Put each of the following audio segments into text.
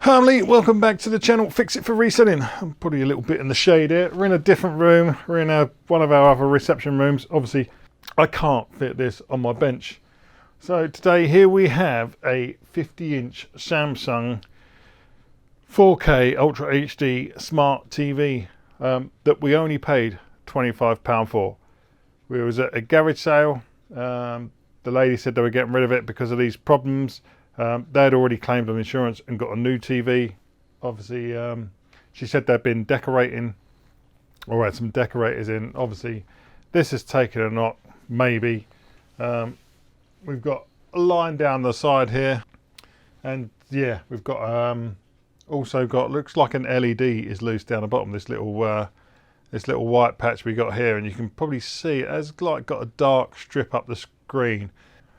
Hi, welcome back to the channel. Fix It for Reselling. I'm probably a little bit in the shade here. We're in a different room. We're in one of our other reception rooms. Obviously, I can't fit this on my bench. So today here we have a 50-inch Samsung 4K Ultra HD Smart TV that we only paid £25 for. We was at a garage sale. The lady said they were getting rid of it because of these problems. They had already claimed on insurance and got a new TV. Obviously, she said they'd been decorating or had some decorators in. Obviously, this has taken a knock, maybe. We've got a line down the side here. And yeah, we've got also got, looks like an LED is loose down the bottom. This little white patch we got here, and you can probably see it has like got a dark strip up the screen.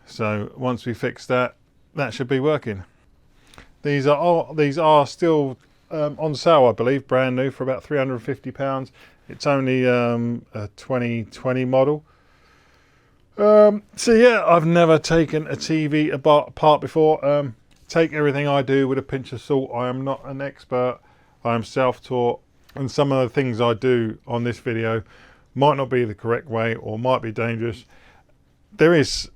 So once we fix that, that should be working. These are still on sale, I believe, brand new for about £350. It's only a 2020 model. So yeah, I've never taken a TV apart before. Take everything I do with a pinch of salt. I am not an expert. I am self-taught, and some of the things I do on this video might not be the correct way or might be dangerous. There is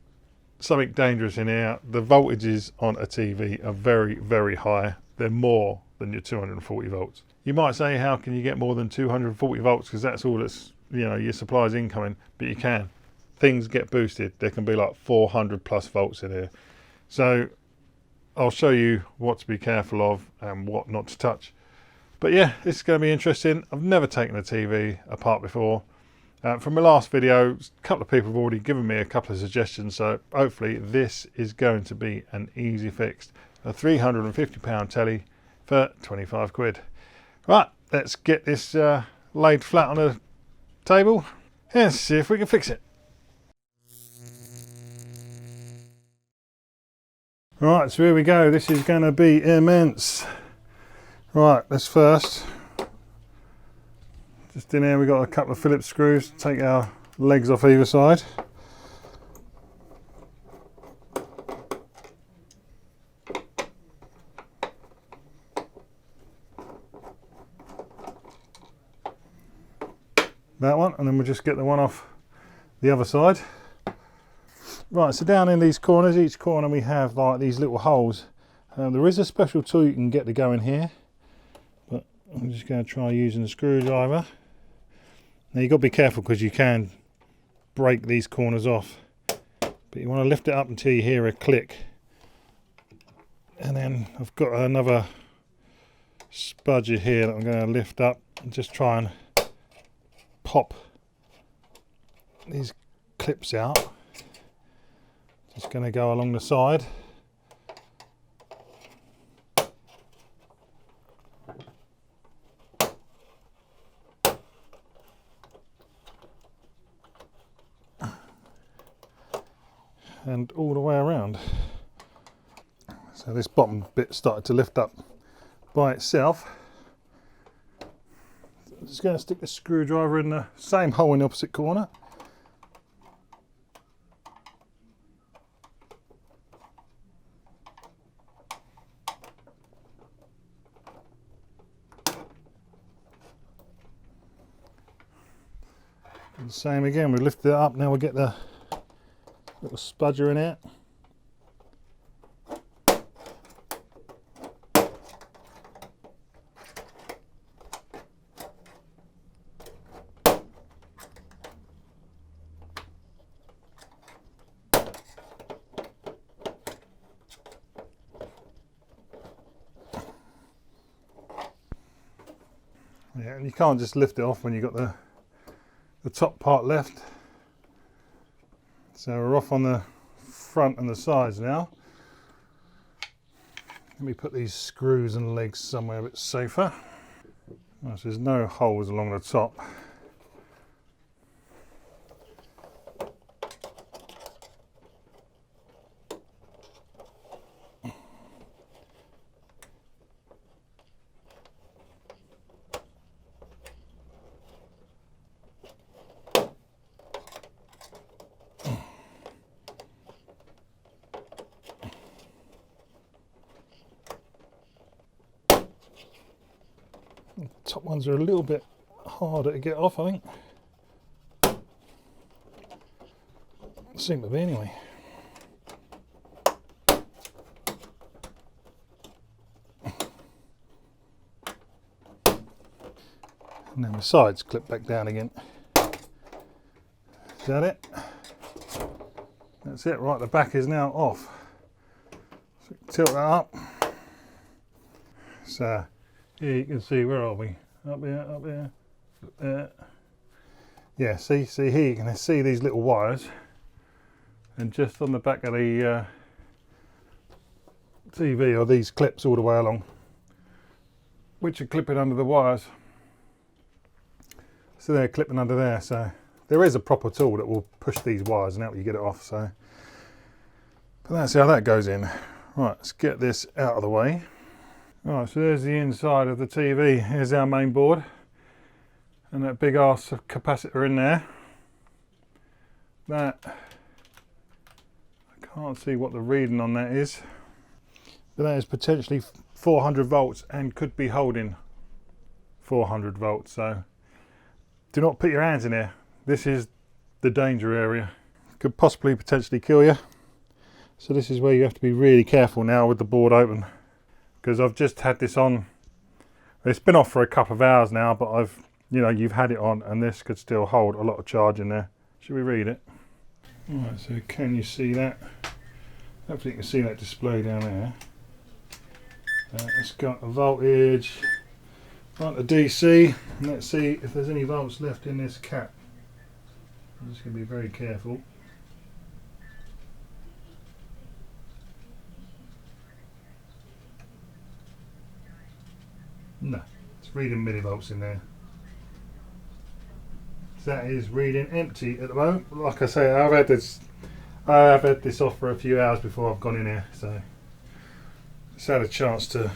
something dangerous in here. The voltages on a TV are very, very high. They're more than your 240 volts. You might say, how can you get more than 240 volts? Because that's all that's, your supply is incoming, but you can. Things get boosted. There can be like 400 plus volts in here. So I'll show you what to be careful of and what not to touch. But yeah, this is going to be interesting. I've never taken a TV apart before. From my last video, a couple of people have already given me a couple of suggestions, so hopefully this is going to be an easy fix. A £350 telly for 25 quid. Right, let's get this laid flat on the table and see if we can fix it. Right, so here we go. This is going to be immense. Right, let's first, just in here, we've got a couple of Phillips screws. Take our legs off either side. That one, and then we'll just get the one off the other side. Right, so down in these corners, each corner we have like these little holes. There is a special tool you can get to go in here, but I'm just going to try using the screwdriver. Now you've got to be careful because you can break these corners off, but you want to lift it up until you hear a click. And then I've got another spudger here that I'm going to lift up and just try and pop these clips out. Just going to go along the side. And all the way around. So this bottom bit started to lift up by itself. I'm just going to stick the screwdriver in the same hole in the opposite corner. And the same again, we lift it up, now we'll get the little spudger in it. Yeah, and you can't just lift it off when you've got the top part left. So we're off on the front and the sides now. Let me put these screws and legs somewhere a bit safer. So there's no holes along the top. The top ones are a little bit harder to get off, I think. Seem to be anyway. And then the sides clip back down again. Is that it? That's it, right, the back is now off. So tilt that up. So here you can see, where are we? Up there, there. Yeah, see here you can see these little wires. And just on the back of the TV are these clips all the way along, which are clipping under the wires. So they're clipping under there, so there is a proper tool that will push these wires and help you get it off. So, but that's how that goes in. Right, let's get this out of the way. Right, so there's the inside of the TV. Here's our main board, and that big ass capacitor in there. That, I can't see what the reading on that is, but that is potentially 400 volts and could be holding 400 volts. So do not put your hands in there. This is the danger area. Could possibly potentially kill you. So this is where you have to be really careful now with the board open, because I've just had this on. It's been off for a couple of hours now, but you've had it on, and this could still hold a lot of charge in there. Should we read it? Alright, so can you see that? Hopefully you can see that display down there. It's got a voltage, got a DC. Let's see if there's any volts left in this cap. I'm just going to be very careful. No, it's reading millivolts in there. So that is reading empty at the moment. Like I say, I've had this off for a few hours before I've gone in here, so it's had a chance to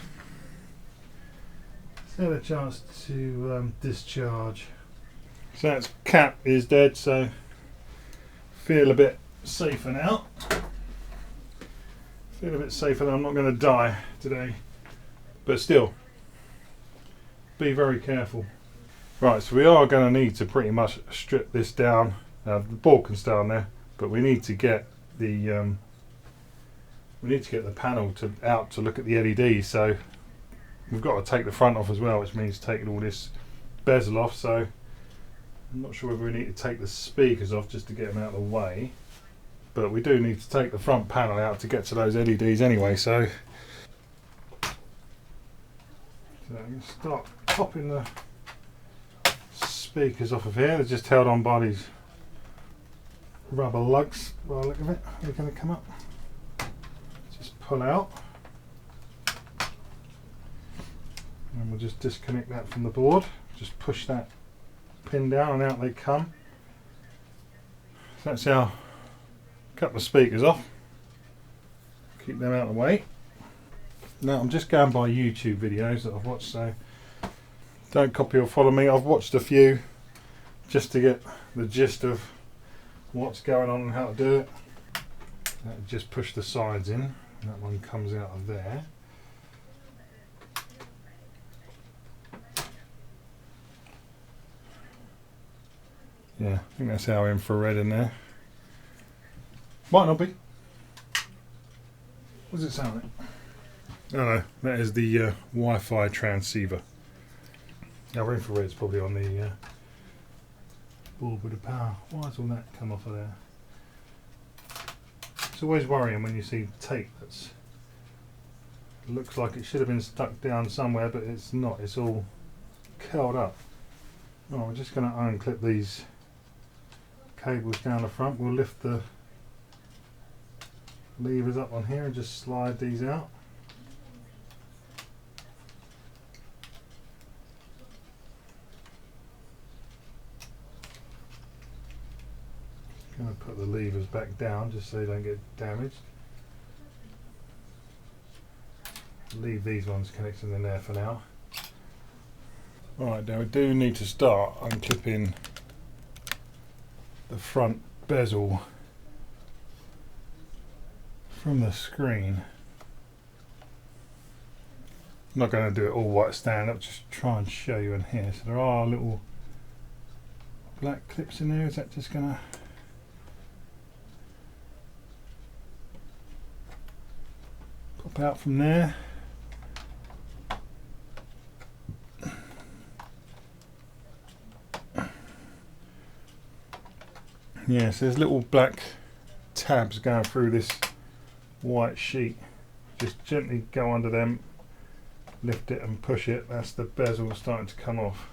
discharge. So that cap is dead, so feel a bit safer now. Feel a bit safer that I'm not going to die today, but still, be very careful. Right, so we are going to need to pretty much strip this down. The board can stay on there, but we need to get the panel out to look at the LEDs. So we've got to take the front off as well, which means taking all this bezel off. So I'm not sure whether we need to take the speakers off just to get them out of the way, but we do need to take the front panel out to get to those LEDs anyway. So I'm going to start popping the speakers off of here. They're just held on by these rubber lugs. By the look of it, they're going to come up. Just pull out, and we'll just disconnect that from the board. Just push that pin down, and out they come. So that's our couple of speakers off. Keep them out of the way. Now I'm just going by YouTube videos that I've watched, so don't copy or follow me. I've watched a few just to get the gist of what's going on and how to do it. Just push the sides in. That one comes out of there. Yeah, I think that's our infrared in there. Might not be. What does it sound like? Oh no, that is the Wi-Fi transceiver. Our infrared's probably on the board with the power. Why does all that come off of there? It's always worrying when you see tape that's looks like it should have been stuck down somewhere, but it's not. It's all curled up. Oh, we're just going to unclip these cables down the front. We'll lift the levers up on here and just slide these out. Going to put the levers back down just so they don't get damaged. Leave these ones connected in there for now. Right, now we do need to start unclipping the front bezel from the screen. I'm not going to do it all white stand up, just try and show you in here. So there are little black clips in there. Is that just going to pop out from there? Yes, there's little black tabs going through this white sheet. Just gently go under them, lift it and push it. That's the bezel starting to come off.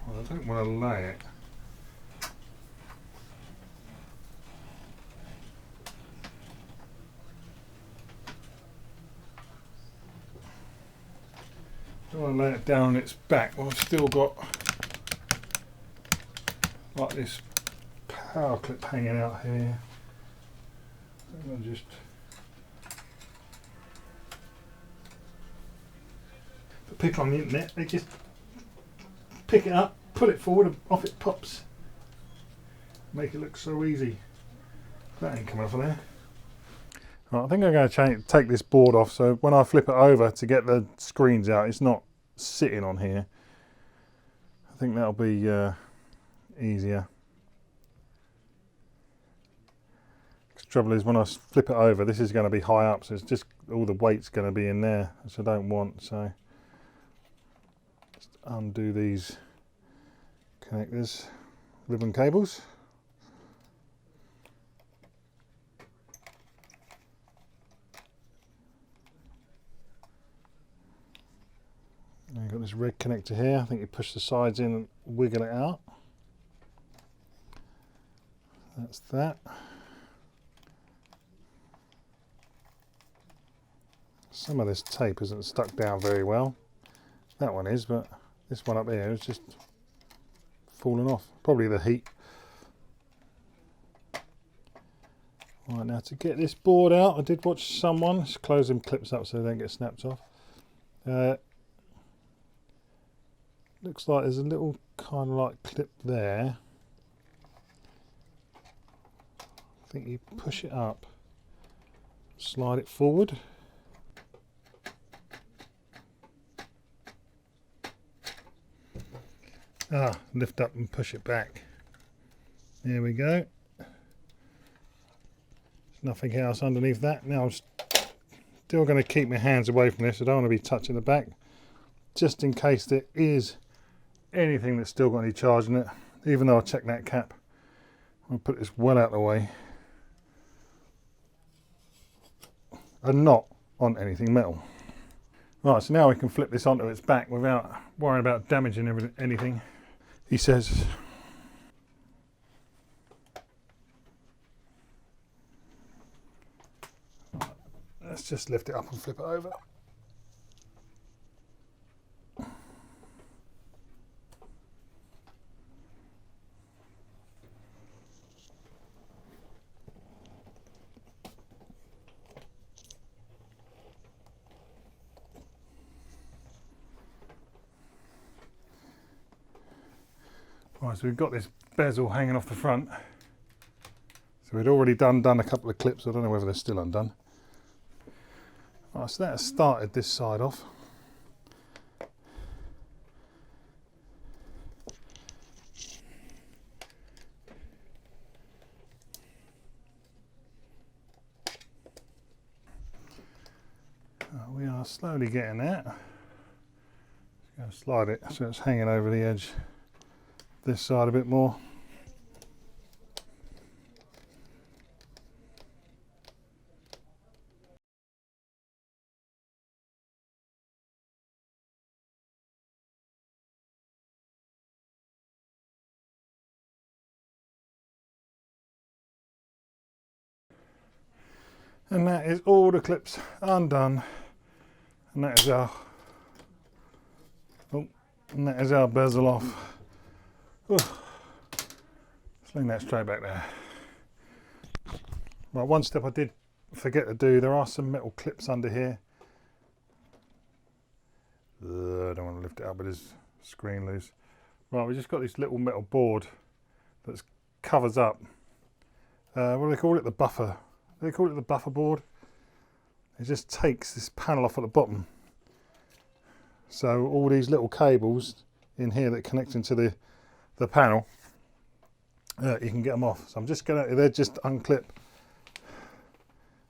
Well, I don't want to lay it. I don't want to lay it down on its back. Well, I've still got like this power clip hanging out here. I'm going to just put people on the internet, they just pick it up, pull it forward and off it pops. Make it look so easy. That ain't coming off of there. Right, I think I'm going to take this board off so when I flip it over to get the screens out, it's not sitting on here. I think that'll be easier. The trouble is when I flip it over, this is going to be high up, so it's just all the weight's going to be in there, which I don't want. So just undo these connectors, ribbon cables. And you've got this red connector here. I think you push the sides in and wiggle it out. That's that. Some of this tape isn't stuck down very well. That one is, but this one up here is just falling off. Probably the heat. Right, now to get this board out, I did watch someone. Just close them clips up so they don't get snapped off. Looks like there's a little kind of like clip there. I think you push it up, slide it forward. Lift up and push it back. There we go. There's nothing else underneath that. Now I'm still going to keep my hands away from this. I don't want to be touching the back, just in case there is anything that's still got any charge in it. Even though I checked that cap, I'll put this well out of the way and not on anything metal. Right, so now we can flip this onto its back without worrying about damaging anything. He says, let's just lift it up and flip it over. Right, so we've got this bezel hanging off the front. So we'd already done a couple of clips. I don't know whether they're still undone. Right, so that has started this side off. We are slowly getting that. Just going to slide it so it's hanging over the edge this side a bit more. And that is all the clips undone, and that is our bezel off. Sling that straight back there. Right, one step I did forget to do, there are some metal clips under here. I don't want to lift it up with this screen loose. Right, we just got this little metal board that covers up. What do they call it? The buffer. They call it the buffer board. It just takes this panel off at the bottom. So all these little cables in here that connect into the panel, you can get them off. So I'm just gonna, they're just unclip.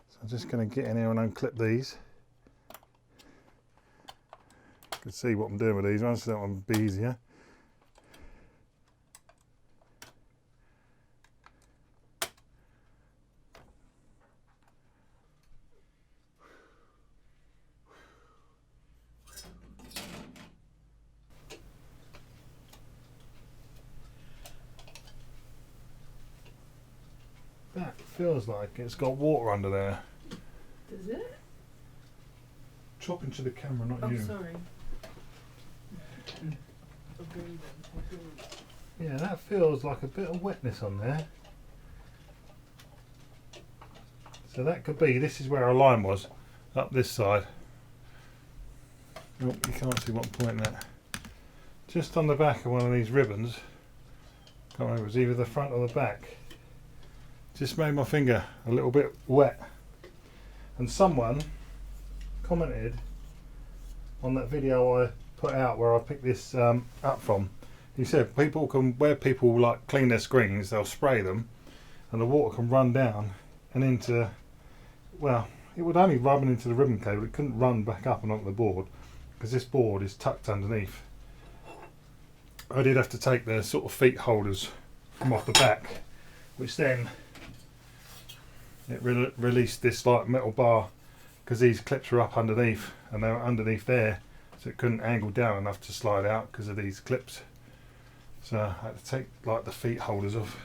So I'm just gonna get in here and unclip these. You can see what I'm doing with these ones, so that one will be easier. That feels like it's got water under there. Does it? Chop into the camera, not you. Oh, sorry. Yeah, that feels like a bit of wetness on there. So that could be, this is where our line was, up this side. Oh, you can't see what I'm pointing at. Just on the back of one of these ribbons, can't remember, it was either the front or the back. Just made my finger a little bit wet. And someone commented on that video I put out where I picked this up from. He said people can, where people like clean their screens, they'll spray them and the water can run down and into, well, it would only run into the ribbon cable, it couldn't run back up and onto the board because this board is tucked underneath. I did have to take the sort of feet holders from off the back, which then it released this like metal bar because these clips were up underneath and they were underneath there, so it couldn't angle down enough to slide out because of these clips. So I had to take like the feet holders off.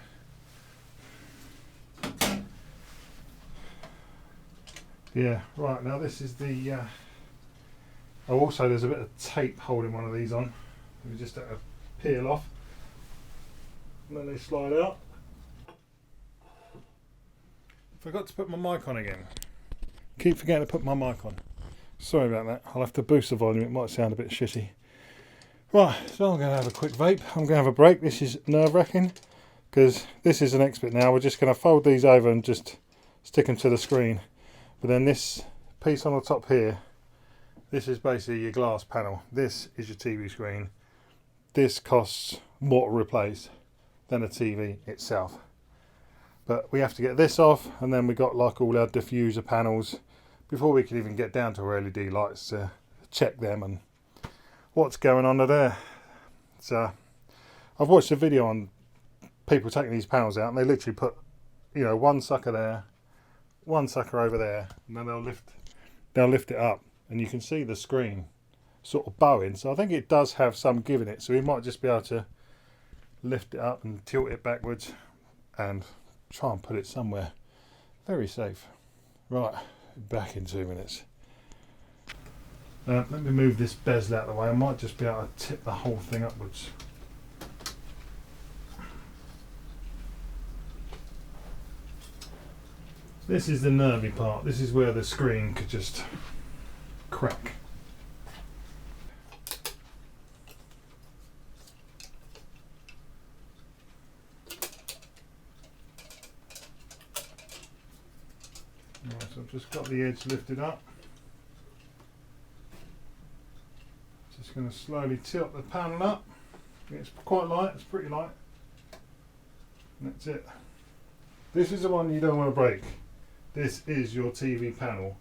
Yeah, right, now this is the oh, also there's a bit of tape holding one of these on. We just have to peel off and then they slide out. Forgot to put my mic on again. Keep forgetting to put my mic on. Sorry about that. I'll have to boost the volume. It might sound a bit shitty. Right, so I'm going to have a quick vape. I'm going to have a break. This is nerve-wracking because this is the next bit now. We're just going to fold these over and just stick them to the screen. But then this piece on the top here, this is basically your glass panel. This is your TV screen. This costs more to replace than a TV itself. But we have to get this off, and then we got like all our diffuser panels before we can even get down to our LED lights to check them and what's going on there. So I've watched a video on people taking these panels out and they literally put, you know, one sucker there, one sucker over there, and then they'll lift it up and you can see the screen sort of bowing. So I think it does have some give in it, so we might just be able to lift it up and tilt it backwards and try and put it somewhere very safe. Right, back in 2 minutes. Let me move this bezel out of the way. I might just be able to tip the whole thing upwards. This is the nervy part. This is where the screen could just crack. Right, so I've just got the edge lifted up. Just going to slowly tilt the panel up. It's quite light, it's pretty light. And that's it. This is the one you don't want to break. This is your TV panel.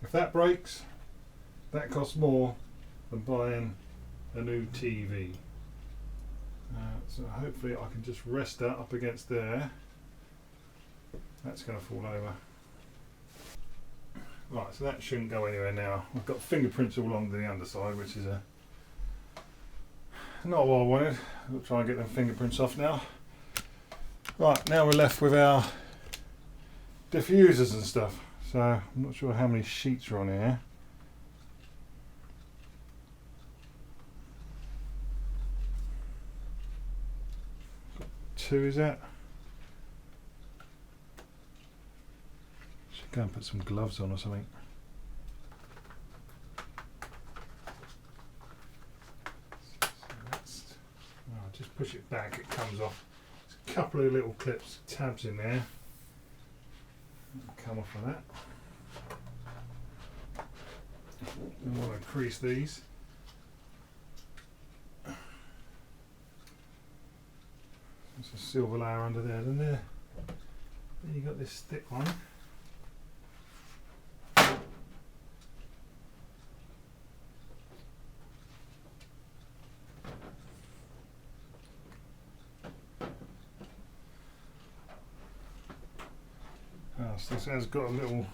If that breaks, that costs more than buying a new TV. So hopefully I can just rest that up against there. That's going to fall over. Right, so that shouldn't go anywhere now. I've got fingerprints all along the underside, which is not what I wanted. I'll try and get them fingerprints off now. Right, now we're left with our diffusers and stuff. So I'm not sure how many sheets are on here. Got 2, is that? Go and put some gloves on or something. So I'll just push it back, it comes off. There's a couple of little clips, tabs in there. Come off of that. I want to crease these. There's a silver layer under there, isn't there? Then you got this thick one. So this has got a little.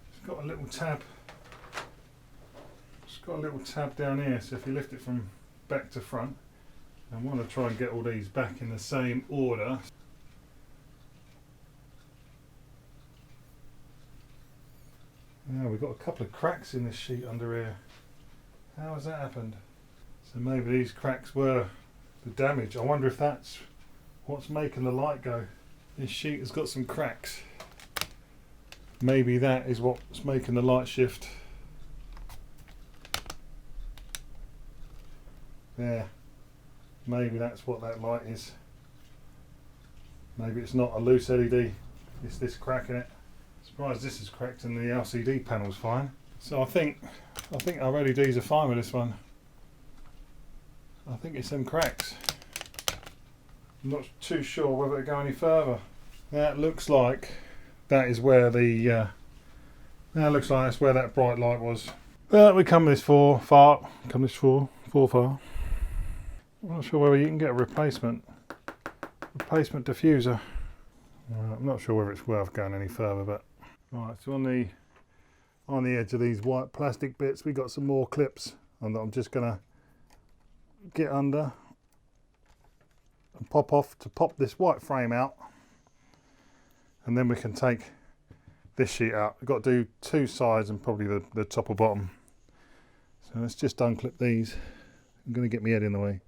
It's got a little tab. It's got a little tab down here. So if you lift it from back to front, I want to try and get all these back in the same order. Now we've got a couple of cracks in this sheet under here. How has that happened? So maybe these cracks were the damage. I wonder if that's what's making the light go. This sheet has got some cracks. Maybe that is what's making the light shift. There. Maybe that's what that light is. Maybe it's not a loose LED. It's this crack in it. Surprised this is cracked and the LCD panel's fine. So I think our LEDs are fine with this one. I think it's them cracks. I'm not too sure whether to go any further. That looks like that is where the that looks like that's where that bright light was. But we come this far. I'm not sure whether you can get a replacement diffuser. I'm not sure whether it's worth going any further, but right. So on the edge of these white plastic bits, we got some more clips, and I'm just gonna get under and pop off to pop this white frame out, and then we can take this sheet out. We've got to do two sides and probably the top or bottom. So let's just unclip these. I'm going to get my head in the way.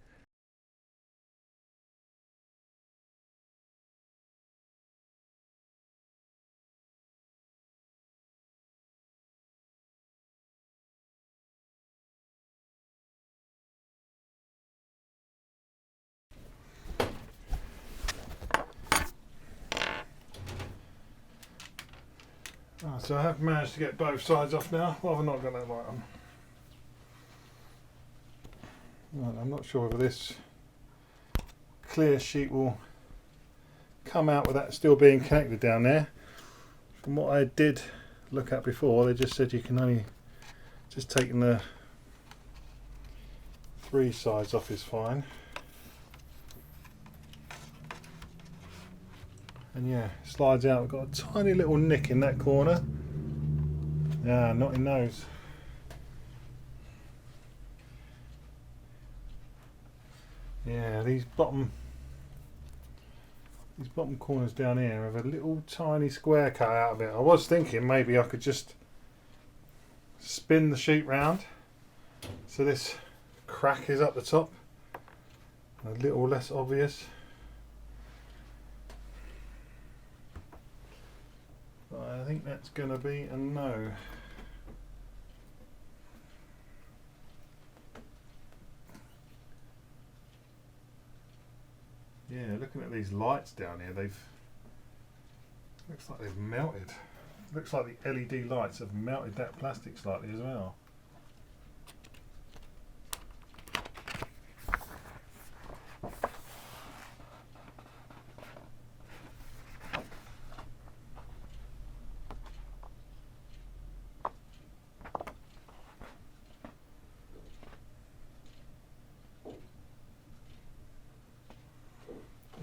So I have managed to get both sides off now. Well, I've not got that light on. Right, I'm not sure whether this clear sheet will come out with that still being connected down there. From what I did look at before, they just said you can only just taking the three sides off is fine. And yeah, it slides out. We've got a tiny little nick in that corner. Yeah, not in those. Yeah, these bottom corners down here have a little tiny square cut out of it. I was thinking maybe I could just spin the sheet round so this crack is up the top, a little less obvious. I think that's going to be a no. Yeah, looking at these lights down here, looks like they've melted. Looks like the LED lights have melted that plastic slightly as well.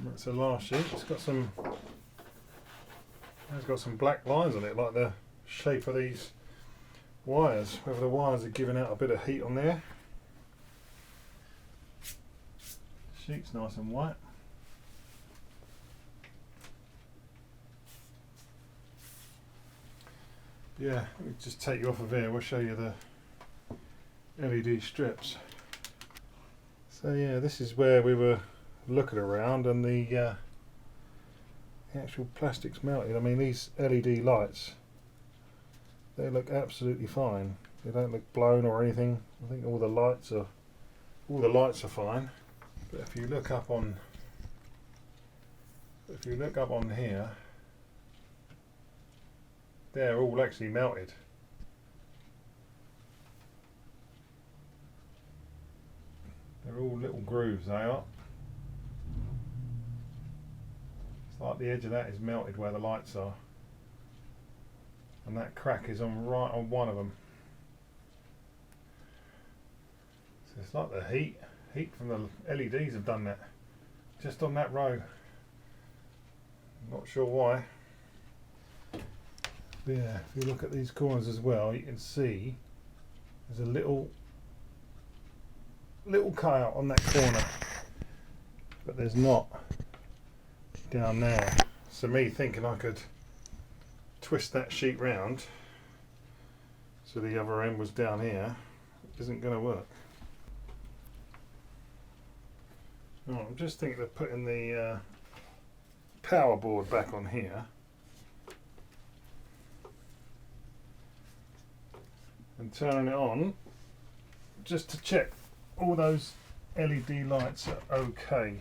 That's the last sheet. It's got some black lines on it, like the shape of these wires. Whether the wires are giving out a bit of heat on there. Sheet's nice and white. Yeah, let me just take you off of here. We'll show you the LED strips. So yeah, this is where we were looking around, and the The actual plastic's melted. I mean, these LED lights, they look absolutely fine. They don't look blown or anything. I think all the lights are fine. But if you look up on here, they're all actually melted. They're all little grooves, they are. It's like the edge of that is melted where the lights are. And that crack is on right on one of them. So it's like the heat from the LEDs have done that. Just on that row. Not sure why. But yeah, if you look at these corners as well, you can see there's a little cutout on that corner, but there's not down there. So me thinking I could twist that sheet round so the other end was down here isn't going to work. Oh, I'm just thinking of putting the power board back on here and turning it on just to check all those LED lights are okay.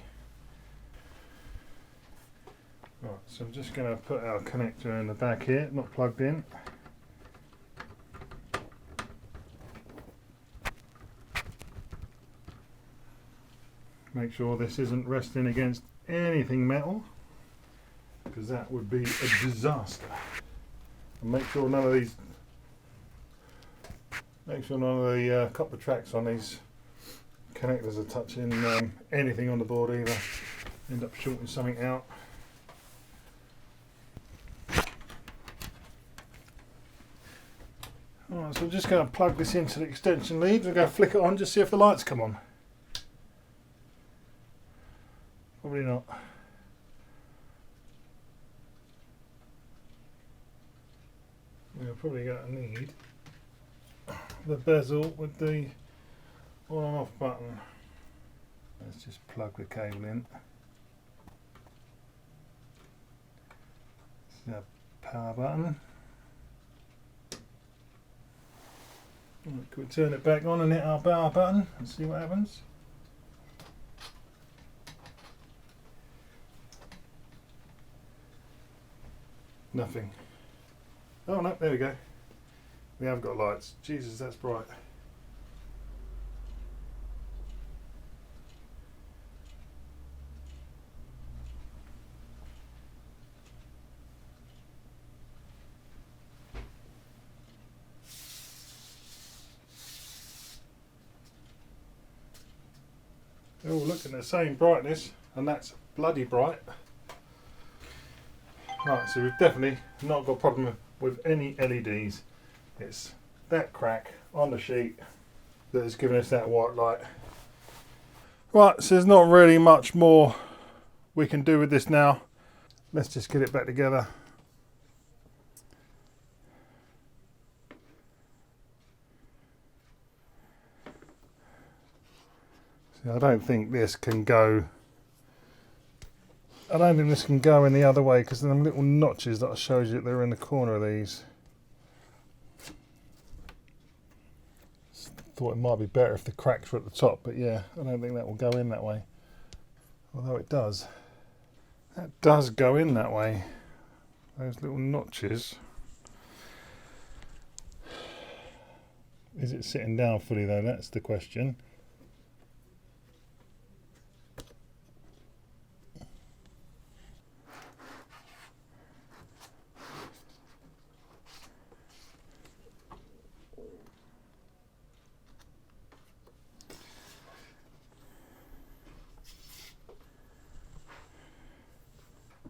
Right, so I'm just going to put our connector in the back here, not plugged in. Make sure this isn't resting against anything metal, because that would be a disaster. And make sure none of the copper tracks on these connectors are touching anything on the board either. End up shorting something out. Alright, so I'm just going to plug this into the extension lead. We're going to flick it on, just see if the lights come on. Probably not. We're probably going to need the bezel with the on and off button. Let's just plug the cable in. This is our power button. Right, can we turn it back on and hit our power button and see what happens? Nothing. Oh no, there we go. We have got lights. Jesus, that's bright. They're all looking the same brightness, and that's bloody bright. Right, so we've definitely not got a problem with any LEDs. It's that crack on the sheet that has given us that white light. Right, so there's not really much more we can do with this now. Let's just get it back together. See, I don't think this can go in the other way, because them little notches that I showed you, they're in the corner of these. Thought it might be better if the cracks were at the top, but yeah, I don't think that will go in that way. Although it does. That does go in that way. Those little notches. Is it sitting down fully though? That's the question.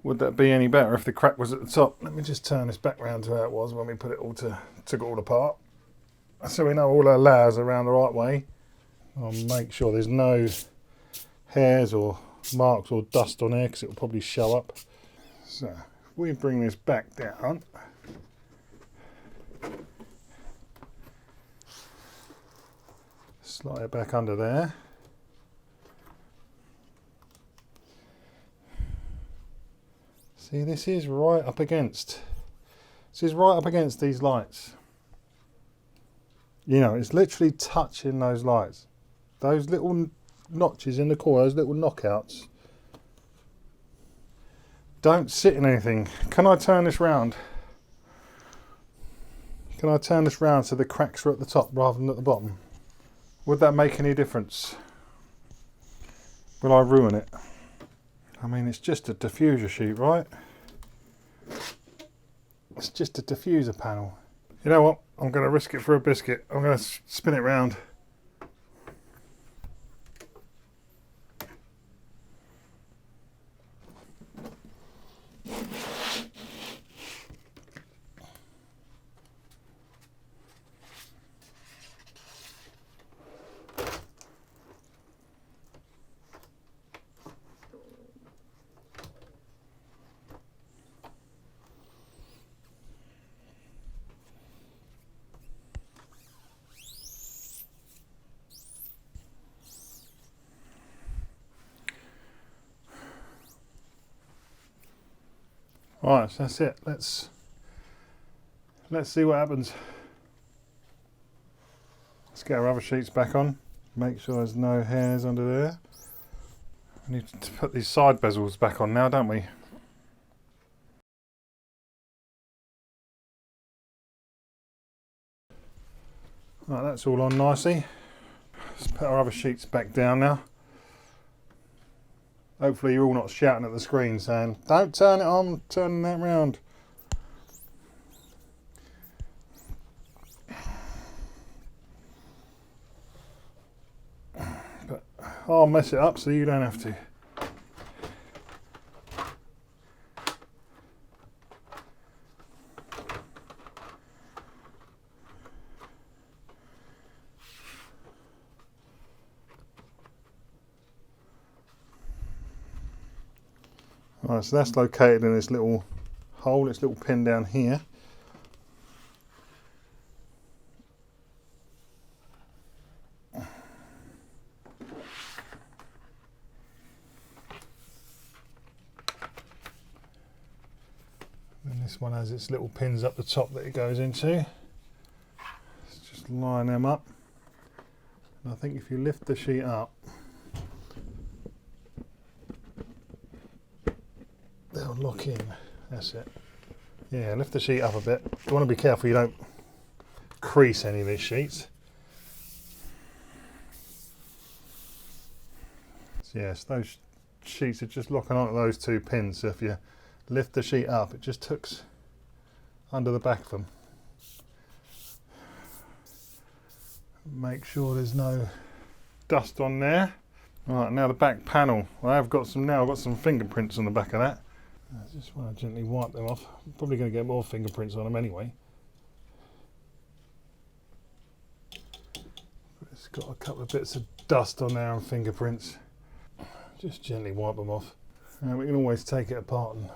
Would that be any better if the crack was at the top? Let me just turn this back round to how it was when we put it all took it all apart. So we know all our layers are around the right way. I'll make sure there's no hairs or marks or dust on here, because it will probably show up. So if we bring this back down, slide it back under there. See, this is right up against these lights. You know, it's literally touching those lights. Those little notches in the core, those little knockouts, don't sit in anything. Can I turn this round? Can I turn this round so the cracks are at the top rather than at the bottom? Would that make any difference? Will I ruin it? I mean, it's just a diffuser sheet, right? It's just a diffuser panel. You know what? I'm going to risk it for a biscuit. I'm going to spin it round. Alright, so that's it. Let's see what happens. Let's get our other sheets back on. Make sure there's no hairs under there. We need to put these side bezels back on now, don't we? Right, that's all on nicely. Let's put our other sheets back down now. Hopefully you're all not shouting at the screen saying, "Don't turn it on, turn that round." But I'll mess it up so you don't have to. Right, so that's located in this little hole, this little pin down here. And this one has its little pins up the top that it goes into. Let's just line them up. And I think if you lift the sheet up, they'll lock in. That's it. Yeah, lift the sheet up a bit. You want to be careful you don't crease any of these sheets. So yes, those sheets are just locking onto those two pins. So if you lift the sheet up, it just tucks under the back of them. Make sure there's no dust on there. Right, now the back panel. I've got some fingerprints on the back of that. I just want to gently wipe them off. I'm probably going to get more fingerprints on them anyway. But it's got a couple of bits of dust on there and fingerprints. Just gently wipe them off. And we can always take it apart and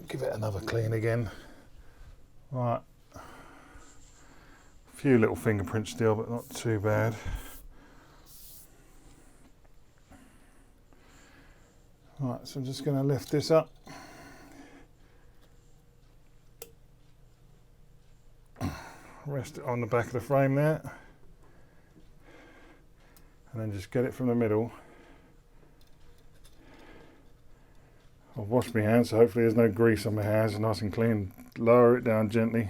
give it another clean again. Right. A few little fingerprints still, but not too bad. Right, so I'm just going to lift this up. Rest it on the back of the frame there. And then just get it from the middle. I've washed my hands, so hopefully there's no grease on my hands. It's nice and clean. Lower it down gently.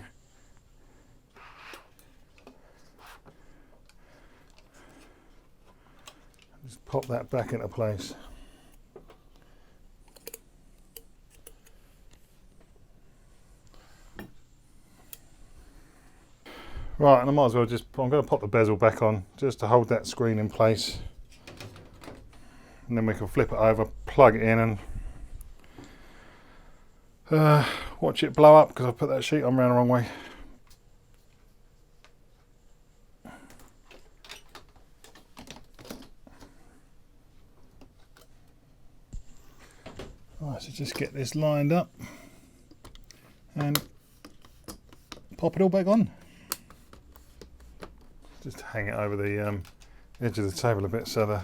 Just pop that back into place. Right, and I might as well I'm going to pop the bezel back on just to hold that screen in place. And then we can flip it over, plug it in and watch it blow up because I put that sheet on round the wrong way. Right, so just get this lined up and pop it all back on. Just hang it over the edge of the table a bit so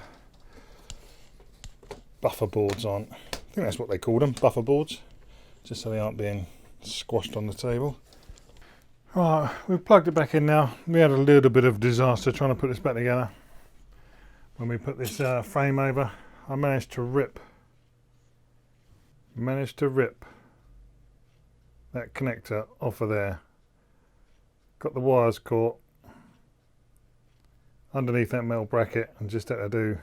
buffer boards on. I think that's what they call them, buffer boards, just so they aren't being squashed on the table. Right, we've plugged it back in now. We had a little bit of disaster trying to put this back together. When we put this frame over, I managed to rip that connector off of there. Got the wires caught underneath that metal bracket and just had to do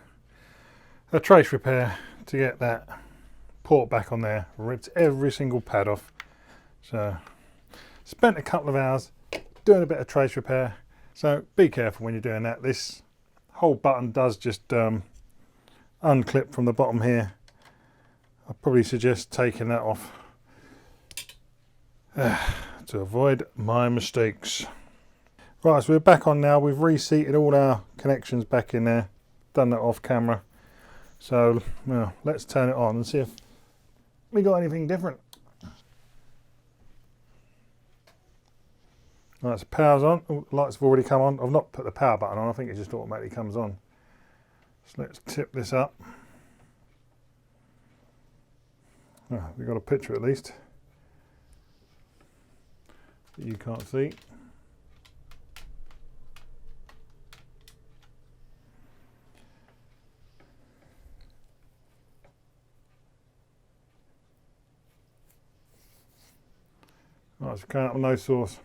a trace repair to get that port back on there. Ripped every single pad off. So spent a couple of hours doing a bit of trace repair. So be careful when you're doing that. This whole button does just unclip from the bottom here. I'd probably suggest taking that off to avoid my mistakes. Right, so we're back on now. We've reseated all our connections back in there. Done that off camera. So well, let's turn it on and see if we got anything different. Right, so power's on. Ooh, lights have already come on. I've not put the power button on. I think it just automatically comes on. So let's tip this up. Oh, we've got a picture at least that you can't see. Right, so coming up with no source.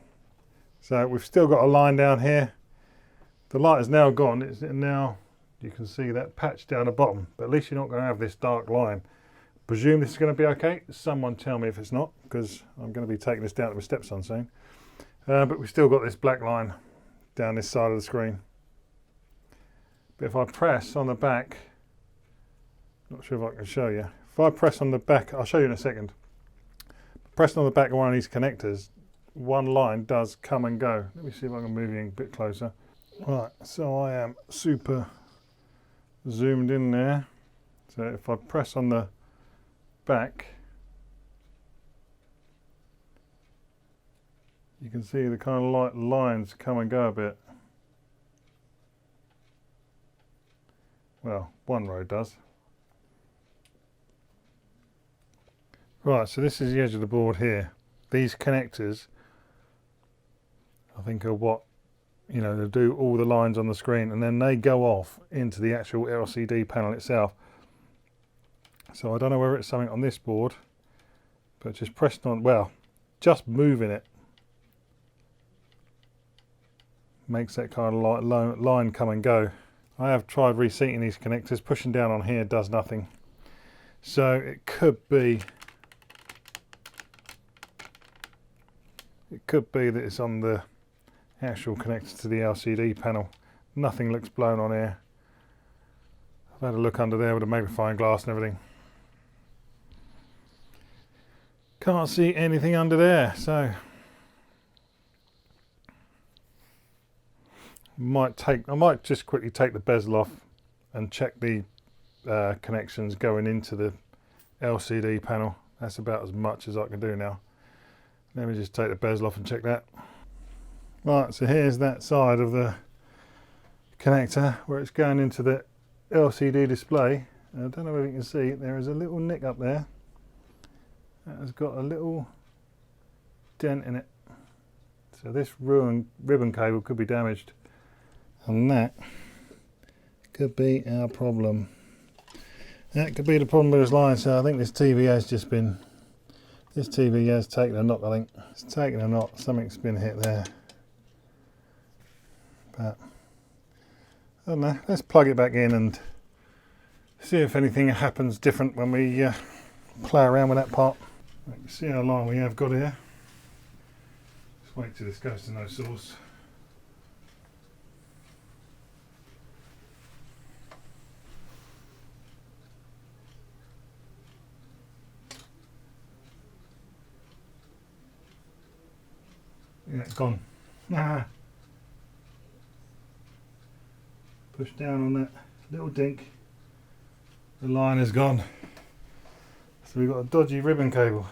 So we've still got a line down here. The light is now gone. It's now, you can see that patch down the bottom, but at least you're not going to have this dark line. Presume this is going to be okay. Someone tell me if it's not, because I'm going to be taking this down to my stepson soon. But we've still got this black line down this side of the screen. But if I press on the back, not sure if I can show you. If I press on the back, I'll show you in a second. Pressing on the back of one of these connectors, one line does come and go. Let me see if I can move you a bit closer. Right, so I am super zoomed in there. So if I press on the back, you can see the kind of light lines come and go a bit. Well, one row does. Right, so this is the edge of the board here. These connectors, I think, are what, you know, they do all the lines on the screen, and then they go off into the actual LCD panel itself. So I don't know whether it's something on this board, but just pressing on, well, just moving it makes that kind of line come and go. I have tried reseating these connectors. Pushing down on here does nothing. So it could be that it's on the actual connector to the LCD panel. Nothing looks blown on here. I've had a look under there with a magnifying glass and everything. Can't see anything under there, so I might just quickly take the bezel off and check the connections going into the LCD panel. That's about as much as I can do now. Let me just take the bezel off and check that. Right, so here's that side of the connector where it's going into the LCD display. I don't know if you can see, there is a little nick up there that has got a little dent in it. So this ribbon cable could be damaged, and that could be our problem. That could be the problem with this line. So I think this TV has just been, this TV has taken a knock. I think it's taken a knock. Something's been hit there. But I don't know. Let's plug it back in and see if anything happens different when we play around with that part. Right, you see how long we have got here. Just wait till this goes to no source. Yeah, gone. Push down on that little dink. The line is gone. So we've got a dodgy ribbon cable.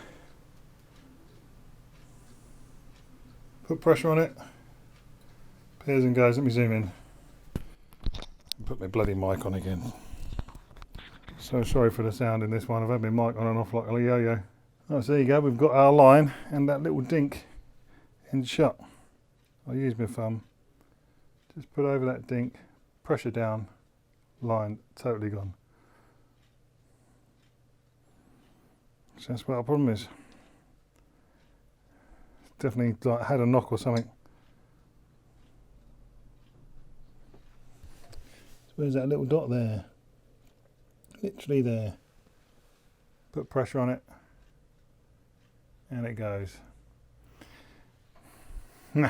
Put pressure on it. Appears and goes. Let me zoom in. Put my bloody mic on again. So sorry for the sound in this one. I've had my mic on and off like a yo-yo. Oh, so there you go. We've got our line and that little dink in shut. I'll use my thumb. Just put over that dink, pressure down, line totally gone. So that's what our problem is. Definitely like had a knock or something. So where's that little dot there? Literally there. Put pressure on it and it goes. Nah.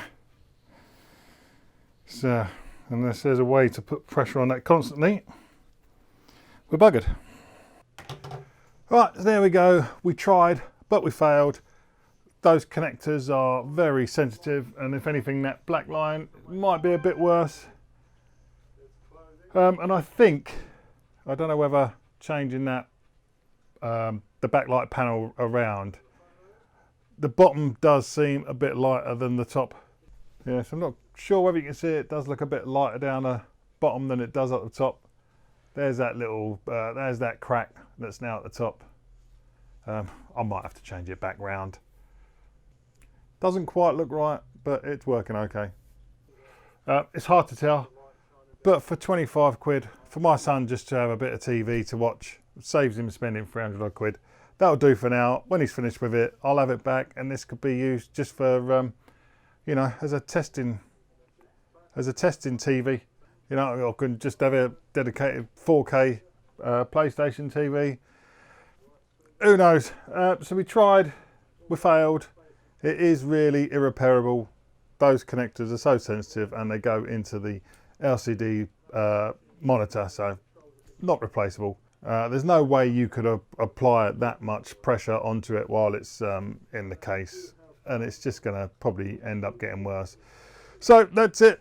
So unless there's a way to put pressure on that constantly, we're buggered. Right, so there we go. We tried, but we failed. Those connectors are very sensitive, and if anything, that black line might be a bit worse. And I think, I don't know whether changing that, the backlight panel around, the bottom does seem a bit lighter than the top. Yeah, so I'm not sure whether you can see it does look a bit lighter down the bottom than it does at the top. There's that little, there's that crack that's now at the top. I might have to change it back round. Doesn't quite look right, but it's working okay. It's hard to tell, but for 25 quid, for my son just to have a bit of TV to watch, saves him spending 300 odd quid. That'll do for now. When he's finished with it, I'll have it back, and this could be used just for, you know, as a testing TV. You know, I can just have a dedicated 4K PlayStation TV. Who knows? So we tried, we failed. It is really irreparable. Those connectors are so sensitive and they go into the LCD monitor, so not replaceable. There's no way you could apply that much pressure onto it while it's in the case, and it's just going to probably end up getting worse. So that's it.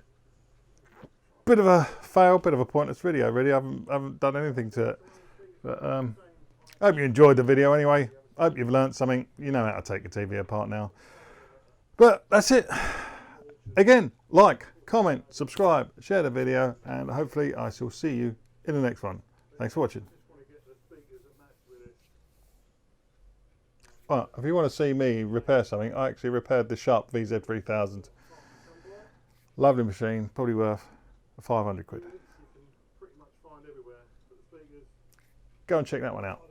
Bit of a fail, bit of a pointless video really. I haven't done anything to it. But I hope you enjoyed the video anyway. I hope you've learned something. You know how to take a TV apart now. But that's it. Again, like, comment, subscribe, share the video, and hopefully I shall see you in the next one. Thanks for watching. Well, if you want to see me repair something, I actually repaired the Sharp VZ3000. Lovely machine, probably worth 500 quid. Go and check that one out.